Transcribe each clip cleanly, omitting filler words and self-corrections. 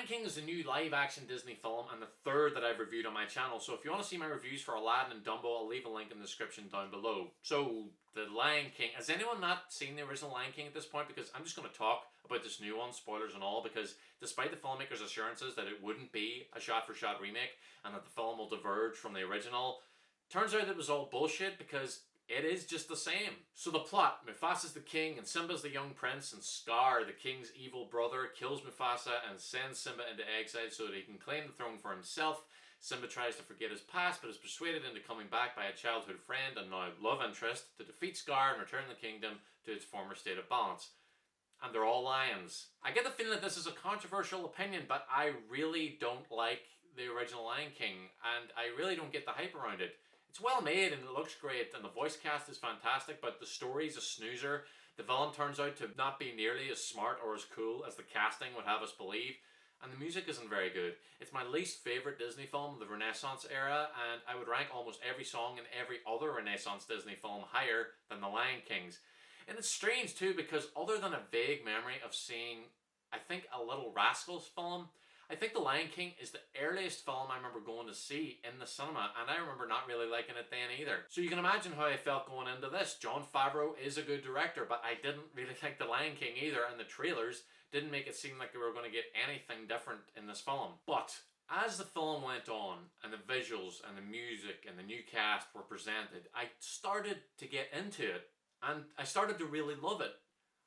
Lion King is a new live-action Disney film and the third that I've reviewed on my channel, so if you want to see my reviews for Aladdin and Dumbo, I'll leave a link in the description down below. So, The Lion King. Has anyone not seen the original Lion King at this point? Because I'm just going to talk about this new one, spoilers and all, because despite the filmmaker's assurances that it wouldn't be a shot-for-shot remake and that the film will diverge from the original, turns out it was all bullshit because it is just the same. So the plot, Mufasa's the king and Simba's the young prince, and Scar, the king's evil brother, kills Mufasa and sends Simba into exile so that he can claim the throne for himself. Simba tries to forget his past but is persuaded into coming back by a childhood friend and now love interest to defeat Scar and return the kingdom to its former state of balance. And they're all lions. I get the feeling that this is a controversial opinion, but I really don't like the original Lion King and I really don't get the hype around it. It's well made and it looks great and the voice cast is fantastic, but the story's a snoozer. The villain turns out to not be nearly as smart or as cool as the casting would have us believe, and the music isn't very good. It's my least favourite Disney film of the Renaissance era, and I would rank almost every song in every other Renaissance Disney film higher than The Lion King's. And it's strange too, because other than a vague memory of seeing, I think, a Little Rascals film, I think The Lion King is the earliest film I remember going to see in the cinema, and I remember not really liking it then either. So you can imagine how I felt going into this. Jon Favreau is a good director, but I didn't really like The Lion King either, and the trailers didn't make it seem like we were going to get anything different in this film. But as the film went on, and the visuals and the music and the new cast were presented, I started to get into it, and I started to really love it.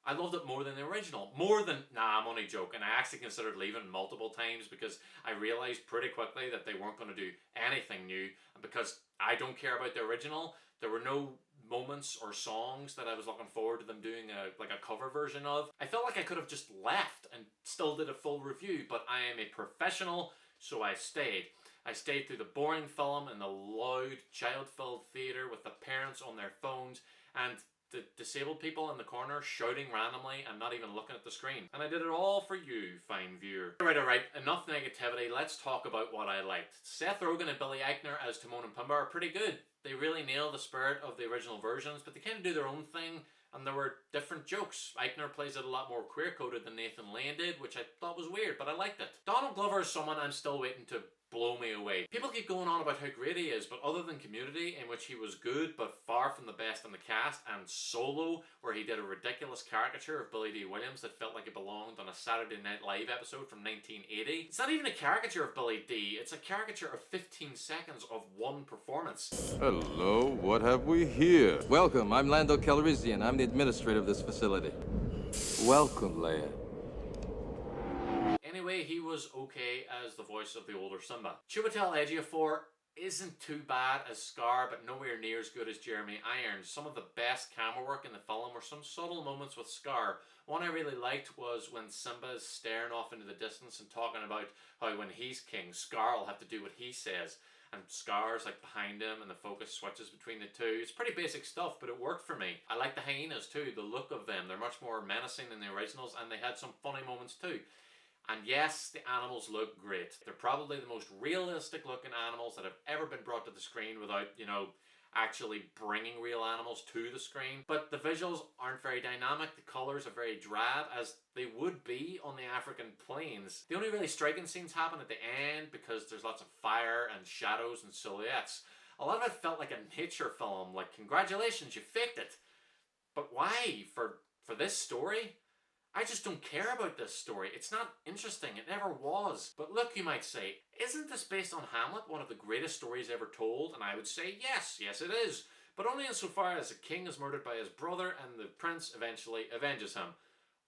I loved it more than the original. I'm only joking. I actually considered leaving multiple times because I realised pretty quickly that they weren't going to do anything new. And because I don't care about the original, there were no moments or songs that I was looking forward to them doing a cover version of. I felt like I could have just left and still did a full review, but I am a professional, so I stayed. I stayed through the boring film in the loud, child-filled theatre with the parents on their phones and the disabled people in the corner shouting randomly and not even looking at the screen. And I did it all for you, fine viewer. Alright, enough negativity, let's talk about what I liked. Seth Rogen and Billy Eichner as Timon and Pumbaa are pretty good. They really nail the spirit of the original versions, but they kind of do their own thing, and there were different jokes. Eichner plays it a lot more queer-coded than Nathan Lane did, which I thought was weird, but I liked it. Donald Glover is someone I'm still waiting to blow me away. People keep going on about how great he is, but other than Community, in which he was good but far from the best in the cast, and Solo, where he did a ridiculous caricature of Billy Dee Williams that felt like it belonged on a Saturday Night Live episode from 1980. It's not even a caricature of Billy Dee, it's a caricature of 15 seconds of one performance. Hello, what have we here? Welcome, I'm Lando Calrissian. I'm the administrator of this facility. Welcome, Leia. Anyway, he was okay as the voice of the older Simba. Chiwetel Ejiofor isn't too bad as Scar, but nowhere near as good as Jeremy Irons. Some of the best camera work in the film were some subtle moments with Scar. One I really liked was when Simba is staring off into the distance and talking about how when he's king, Scar will have to do what he says. And Scar's like behind him and the focus switches between the two. It's pretty basic stuff, but it worked for me. I like the hyenas too, the look of them. They're much more menacing than the originals, and they had some funny moments too. And yes, the animals look great. They're probably the most realistic looking animals that have ever been brought to the screen without, actually bringing real animals to the screen. But the visuals aren't very dynamic. The colours are very drab, as they would be on the African plains. The only really striking scenes happen at the end because there's lots of fire and shadows and silhouettes. A lot of it felt like a nature film, like, congratulations, you faked it. But why? For this story? I just don't care about this story. It's not interesting. It never was. But look, you might say, isn't this based on Hamlet, one of the greatest stories ever told? And I would say, yes it is. But only insofar as the king is murdered by his brother and the prince eventually avenges him.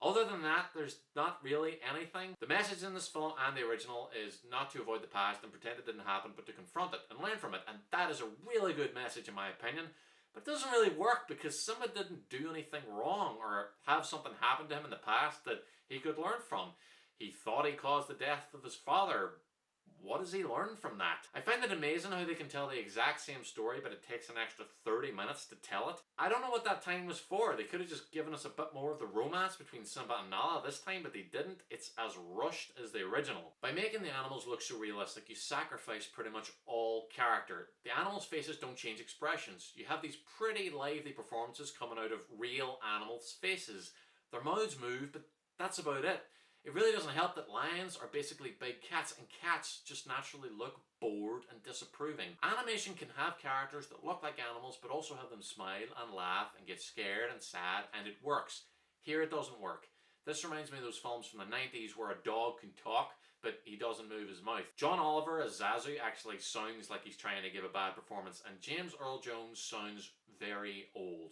Other than that, there's not really anything. The message in this film and the original is not to avoid the past and pretend it didn't happen, but to confront it and learn from it. And that is a really good message in my opinion. But it doesn't really work because Simba didn't do anything wrong or have something happen to him in the past that he could learn from. He thought he caused the death of his father. What does he learn from that? I find it amazing how they can tell the exact same story, but it takes an extra 30 minutes to tell it. I don't know what that time was for. They could have just given us a bit more of the romance between Simba and Nala this time, but they didn't. It's as rushed as the original. By making the animals look so realistic, you sacrifice pretty much all character. The animals' faces don't change expressions. You have these pretty lively performances coming out of real animals' faces. Their mouths move, but that's about it. It really doesn't help that lions are basically big cats, and cats just naturally look bored and disapproving. Animation can have characters that look like animals but also have them smile and laugh and get scared and sad, and it works. Here it doesn't work. This reminds me of those films from the 90s where a dog can talk but he doesn't move his mouth. John Oliver as Zazu actually sounds like he's trying to give a bad performance, and James Earl Jones sounds very old.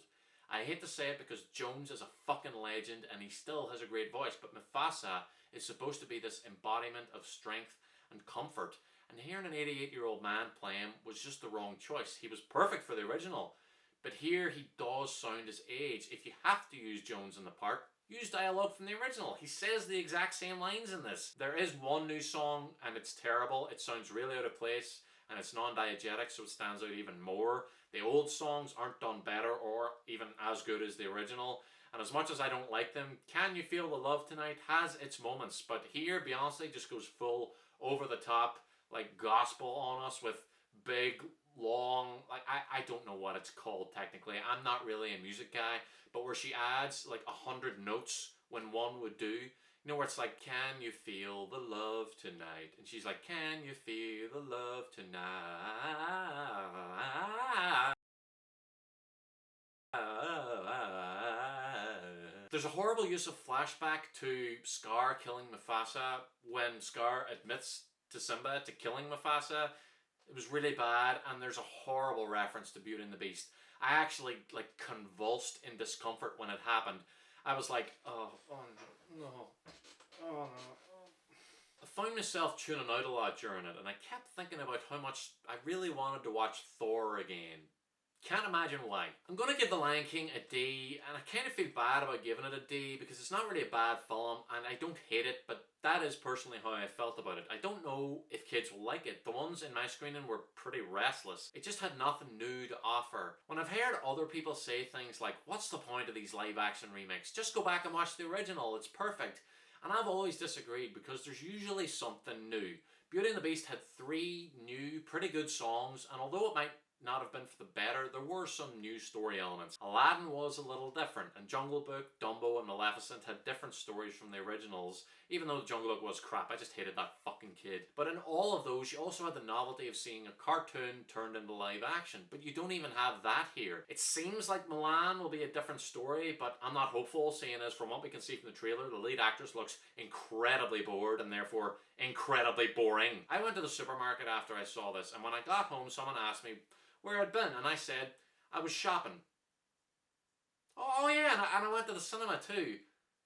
I hate to say it because Jones is a fucking legend and he still has a great voice, but Mufasa is supposed to be this embodiment of strength and comfort, and hearing an 88-year-old man play him was just the wrong choice. He was perfect for the original, but here he does sound his age. If you have to use Jones in the part, use dialogue from the original. He says the exact same lines in this. There is one new song and it's terrible. It sounds really out of place and it's non-diegetic, so it stands out even more. The old songs aren't done better or even as good as the original. And as much as I don't like them, Can You Feel the Love Tonight has its moments. But here, Beyonce just goes full over the top, like gospel on us with big, long, like I don't know what it's called technically. I'm not really a music guy, but where she adds like 100 notes when one would do. You know, where it's like, can you feel the love tonight? And she's like, can you feel the love tonight? There's a horrible use of flashback to Scar killing Mufasa when Scar admits to Simba to killing Mufasa. It was really bad, and there's a horrible reference to Beauty and the Beast. I actually like convulsed in discomfort when it happened. I was like, oh no, oh no. I found myself tuning out a lot during it, and I kept thinking about how much I really wanted to watch Thor again. Can't imagine why. I'm going to give The Lion King a D, and I kind of feel bad about giving it a D because it's not really a bad film, and I don't hate it, but that is personally how I felt about it. I don't know if kids will like it. The ones in my screening were pretty restless. It just had nothing new to offer. When I've heard other people say things like, what's the point of these live action remakes? Just go back and watch the original, it's perfect. And I've always disagreed because there's usually something new. Beauty and the Beast had 3 new, pretty good songs, and although it might not have been for the better, there were some new story elements. Aladdin was a little different, and Jungle Book, Dumbo and Maleficent had different stories from the originals, even though Jungle Book was crap. I just hated that fucking kid. But in all of those, you also had the novelty of seeing a cartoon turned into live action, but you don't even have that here. It seems like Mulan will be a different story, but I'm not hopeful, seeing as from what we can see from the trailer, the lead actress looks incredibly bored and therefore incredibly boring. I went to the supermarket after I saw this, and when I got home, someone asked me where I'd been, and I said I was shopping. Oh yeah, and I went to the cinema too.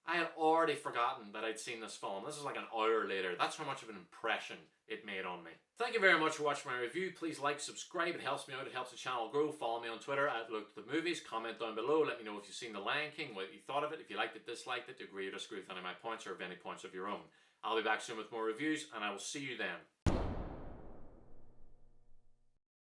I had already forgotten that I'd seen this film. This is like an hour later. That's how much of an impression it made on me. Thank you very much for watching my review. Please like, subscribe, it helps me out, it helps the channel grow. Follow me on Twitter at Look at the Movies. Comment down below, let me know if you've seen The Lion King, what you thought of it, if you liked it, disliked it, agree or disagree with any of my points or have any points of your own. I'll be back soon with more reviews, and I will see you then.